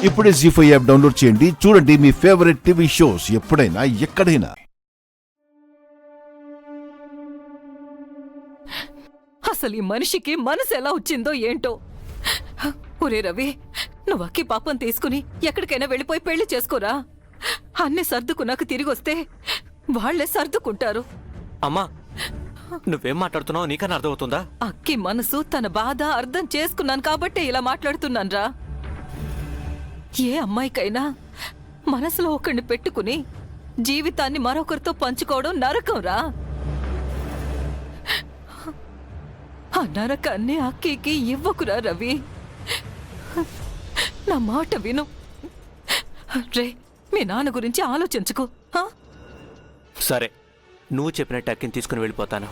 ఇప్పుడే జీ5 app download చేయండి. చూడండి మీ ఫేవరెట్ టీవీ షోస్ ఎప్పుడైనా ఎక్కడైనా. అసలు ఈ మనిషికి మనసు ఎలా వచ్చిందో ఏంటో. ఒరే రవి, నువ్వు అక్కి పాపం తీసుకుని ఎక్కడికైనా వెళ్ళిపోయి పెళ్లి చేసుకోరా. అన్నీ సర్దుకున్నాక తిరిగొస్తే వాళ్లే సర్దుకుంటారు. అమ్మా, నువ్వేం మాట్లాడుతున్నావు నీకన్నా అర్థమవుతుందా? అక్కి మనసు తన బాధ అర్థం చేసుకున్నాను కాబట్టే ఇలా మాట్లాడుతున్నాన్రా. ఏ అమ్మాయికైనా మనసులో ఒకరిని పెట్టుకుని జీవితాన్ని మరొకరితో పంచుకోవడం నరకంరా. ఆ నరకాన్ని అక్కీకి ఇవ్వకురా రవి. నా మాట విను రే. మీ నాన్న గురించి ఆలోచించుకో. సరే, నువ్వు చెప్పినట్టు అక్కిని తీసుకుని వెళ్ళిపోతాను.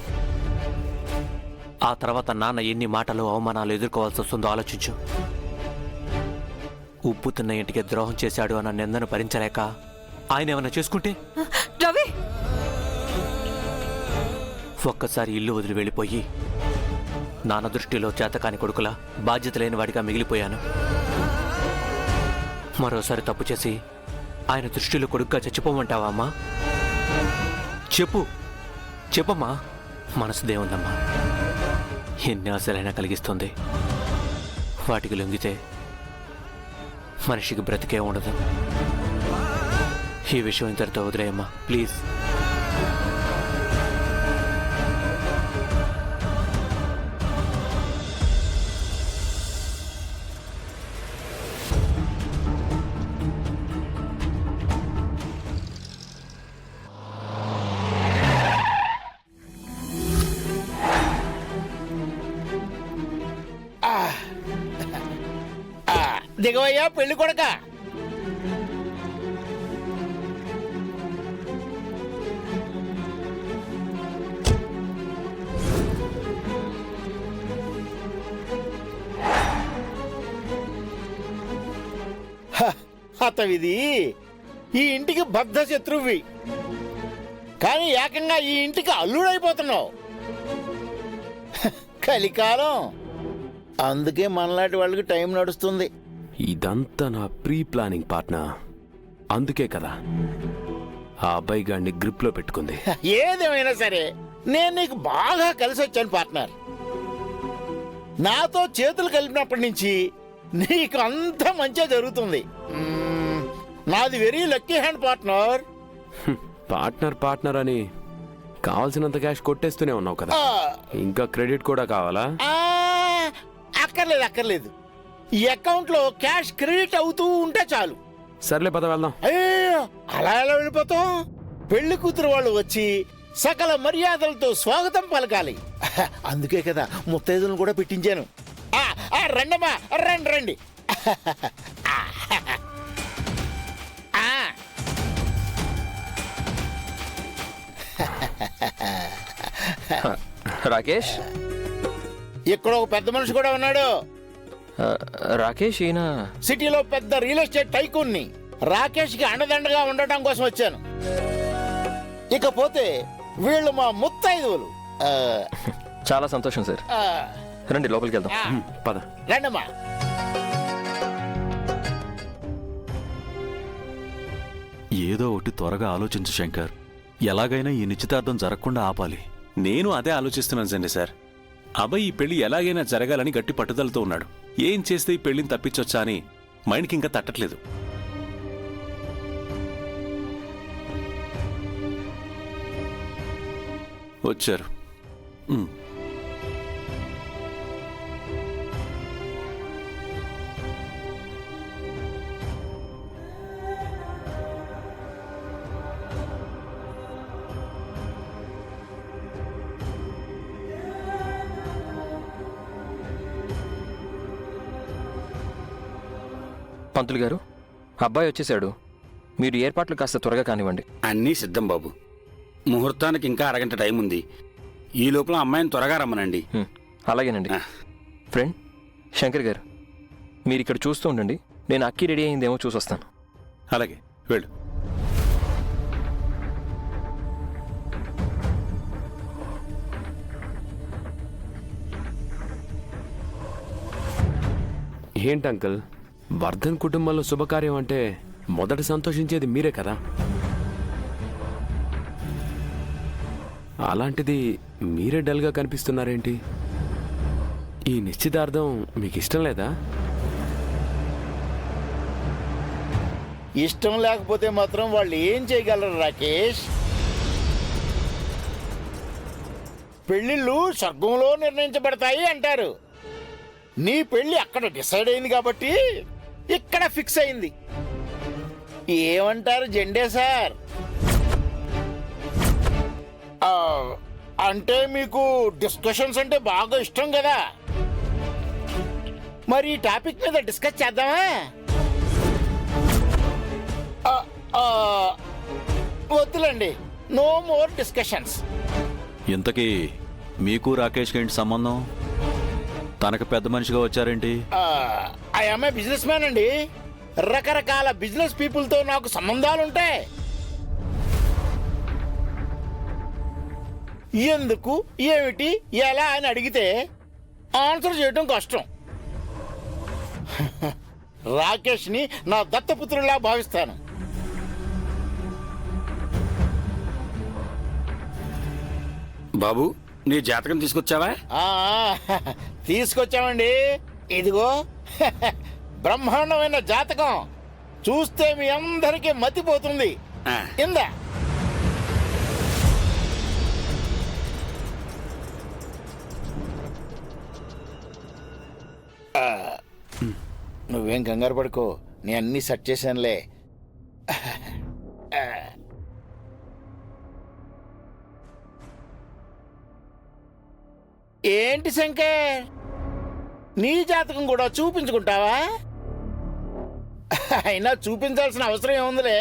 ఆ తర్వాత నాన్న ఎన్ని మాటలు అవమానాలు ఎదుర్కోవాల్సి వస్తుందో ఆలోచించు. ఉప్పు తిన్న ఇంటికి ద్రోహం చేశాడు అన్న నిందను భరించలేక ఆయన ఏమన్నా చేసుకుంటే రవి, ఒక్కసారి ఇల్లు వదిలి వెళ్ళిపోయి నాన్న దృష్టిలో చేతకాని కొడుకులా బాధ్యత లేని వాడిగా మిగిలిపోయాను. మరోసారి తప్పు చేసి ఆయన దృష్టిలో కొడుకుగా చచ్చిపోమంటావా అమ్మా? చెప్పమ్మా. మనసు దేవుందమ్మా, ఎన్ని ఆశలైనా కలిగిస్తుంది. వాటికి లొంగితే మనిషికి బ్రతికే ఉండదు. ఈ విషయం ఇంతటితో వదిలేయమ్మా ప్లీజ్. దిగవయ్యా పెళ్లి కొడక. అతవిది ఈ ఇంటికి బద్ధ శత్రువి, కానీ ఏకంగా ఈ ఇంటికి అల్లుడైపోతున్నావు. కలికాలం, అందుకే మనలాంటి వాళ్ళకి టైం నడుస్తుంది. ఇదంతా నా ప్రీ ప్లానింగ్ పార్ట్నర్. అందుకే కదా ఆ అబ్బాయి గాడిని గ్రిప్ లో పెట్టుకుంది. ఏదేమైనా సరే నేను నీకు బాగా కలిసి వచ్చాను పార్ట్నర్. నాతో చేతులు కలిపినప్పటి నుంచి నీకు అంత మంచిగా జరుగుతుంది. నాది very lucky hand partner. Partner అని కావాల్సినంత క్యాష్ కొట్టేస్తూనే ఉన్నావు కదా, ఇంకా క్రెడిట్ కూడా కావాలా? అక్కర్లేదు. ఈ అకౌంట్ లో క్యాష్ క్రెడిట్ అవుతూ ఉంటే చాలు. సర్లే పద వెళ్దాం. అలా ఎలా వెళ్ళిపోతాం? పెళ్లి కూతురు వాళ్ళు వచ్చి సకల మర్యాదలతో స్వాగతం పలకాలి. అందుకే కదా ముత్తైదులను కూడా పెట్టించాను. రండమ్మా, రండి. రాకేష్, ఇక్కడ ఒక పెద్ద మనిషి కూడా ఉన్నాడు. రాకేష్ ఈయన సిటీలో పెద్ద రియల్ ఎస్టేట్ టైకూన్ని. రాకేష్ కి అండదండగా ఉండటం కోసం వచ్చాను. ఇకపోతే వీళ్ళు మా ముత్తైదువులు. చాలా సంతోషం సార్. రండి లోపలికి వెళ్దాం. పద రండమ్మా. ఏదో ఒకటి త్వరగా ఆలోచించు శంకర్. ఎలాగైనా ఈ నిశ్చితార్థం జరగకుండా ఆపాలి. నేను అదే ఆలోచిస్తున్నాను సండి సార్. అబ్బాయి ఈ పెళ్లి ఎలాగైనా జరగాలని గట్టి పట్టుదలతో ఉన్నాడు. ఏం చేస్తే ఈ పెళ్లిని తప్పించొచ్చా అని మైండ్కి ఇంకా తట్టట్లేదు. వచ్చారు. పంతులు గారు, అబ్బాయి వచ్చేసాడు. మీరు ఏర్పాట్లు కాస్త త్వరగా కానివ్వండి. అన్నీ సిద్ధం బాబు. ముహూర్తానికి ఇంకా అరగంట టైం ఉంది. ఈ లోపల అమ్మాయిని త్వరగా రమ్మనండి. అలాగేనండి. ఫ్రెండ్ శంకర్ గారు, మీరు ఇక్కడ చూస్తూ ఉండండి. నేను అక్కి రెడీ అయిందేమో చూసొస్తాను. అలాగే వెళ్ళు. ఏంటి అంకుల్ వర్ధన్ కుటుంబంలో శుభకార్యం అంటే మొదట సంతోషించేది మీరే కదా. అలాంటిది మీరే డల్గా కనిపిస్తున్నారేంటి? ఈ నిశ్చితార్థం మీకు ఇష్టం లేదా? ఇష్టం లేకపోతే మాత్రం వాళ్ళు ఏం చేయగలరు రాకేష్? పెళ్ళిళ్ళు స్వర్గంలో నిర్ణయించబడతాయి అంటారు. నీ పెళ్లి అక్కడ డిసైడ్ అయింది కాబట్టి ఇక్కడ ఫిక్స్ అయింది. ఏమంటారు జెండే సార్? అంటే మీకు డిస్కషన్స్ అంటే బాగా ఇష్టం కదా, మరి ఈ టాపిక్ మీద డిస్కస్ చేద్దామా? వద్దులండి, నో మోర్ డిస్కషన్స్. ఇంతకీ మీకు రాకేష్కి ఏంటి సంబంధం? తనకు పెద్ద మనిషిగా వచ్చారేంటి? I am a business man అండి. రకరకాల బిజినెస్ పీపుల్తో నాకు సంబంధాలుంటాయి. ఎందుకు, ఏమిటి, ఎలా అని అడిగితే ఆన్సర్ చేయడం కష్టం. రాకేష్ని నా దత్తపుత్రులా భావిస్తాను. బాబు, నీ జాతకం తీసుకొచ్చావా? తీసుకొచ్చామండి. ఇదిగో బ్రహ్మాండమైన జాతకం. చూస్తే మీ అందరికీ మతిపోతుంది. ఇందా. నువ్వేం కంగారు పడుకో, నేను అన్నీ సెట్ చేశానులే. ఏంటి శంకర్, నీ జాతకం కూడా చూపించుకుంటావా? అయినా చూపించాల్సిన అవసరం ఏముందిలే.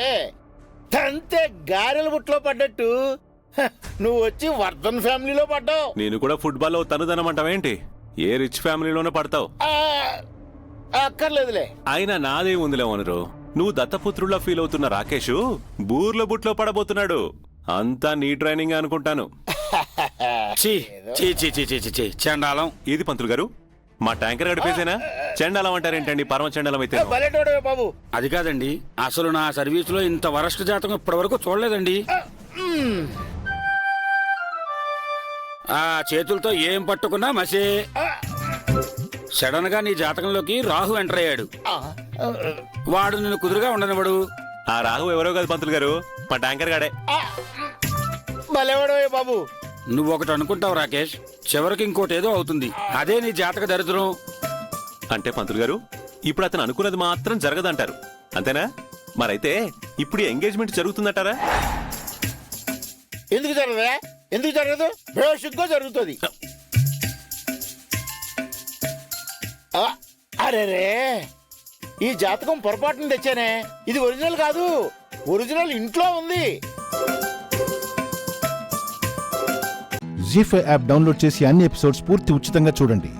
తంతే గారెల బుట్లో పడ్డట్టు నువ్వు వచ్చి వర్ధన్ ఫ్యామిలీలో పడ్డావు. నేను కూడా ఫుట్బాల్లో తనుదనమంటావేంటి? ఏ రిచ్ ఫ్యామిలీలోనే పడతావు. అక్కర్లేదులే. అయినా నాదే ఉందిలే ఓనరు. నువ్వు దత్తపుత్రుల్లో ఫీల్ అవుతున్న రాకేష్ బూర్ల బుట్లో పడబోతున్నాడు. అంతా నీ ట్రైనింగ్ అనుకుంటాను. చండాలం. ఏది పంతులు గారు, మా ట్యాంకర్ గడిపేసేనా? చండాలం అంటారేంటండి? పరమ చండాలం అయితే. బాబు, అది కాదండి, అసలు నా సర్వీస్ లో ఇంత వరస్ట్ జాతకం ఇప్పటి వరకు చూడలేదండి. ఆ చేతులతో ఏం పట్టుకున్నా మసే. సడన్ గా నీ జాతకంలోకి రాహు ఎంటర్ అయ్యాడు. వాడు నిన్ను కుదురుగా ఉండనివాడు. ఆ రాహు ఎవరో కాదు పంతులు గారు, మా ట్యాంకర్ గాడే. భలేవాడవే బాబు. నువ్వు ఒకటి అనుకుంటావు రాకేష్, చివరికి ఇంకోటి ఏదో అవుతుంది. అదే నీ జాతక దరిద్రం. అంటే పంతులు గారు, ఇప్పుడు అతను అనుకున్నది మాత్రం జరగదంటారు, అంతేనా? మరైతే ఇప్పుడు ఎంగేజ్మెంట్ జరుగుతుందంటారా? ఎందుకు జరగదా? ఎందుకు జరగదు? బేసిక్గా జరుగుతుంది. అరే రే, ఈ జాతకం పొరపాటును తెచ్చానే. ఇది ఒరిజినల్ కాదు, ఒరిజినల్ ఇంట్లో ఉంది. జీ5 యాప్ డౌన్లోడ్ చేసి అన్ని ఎపిసోడ్స్ పూర్తి ఉచితంగా చూడండి.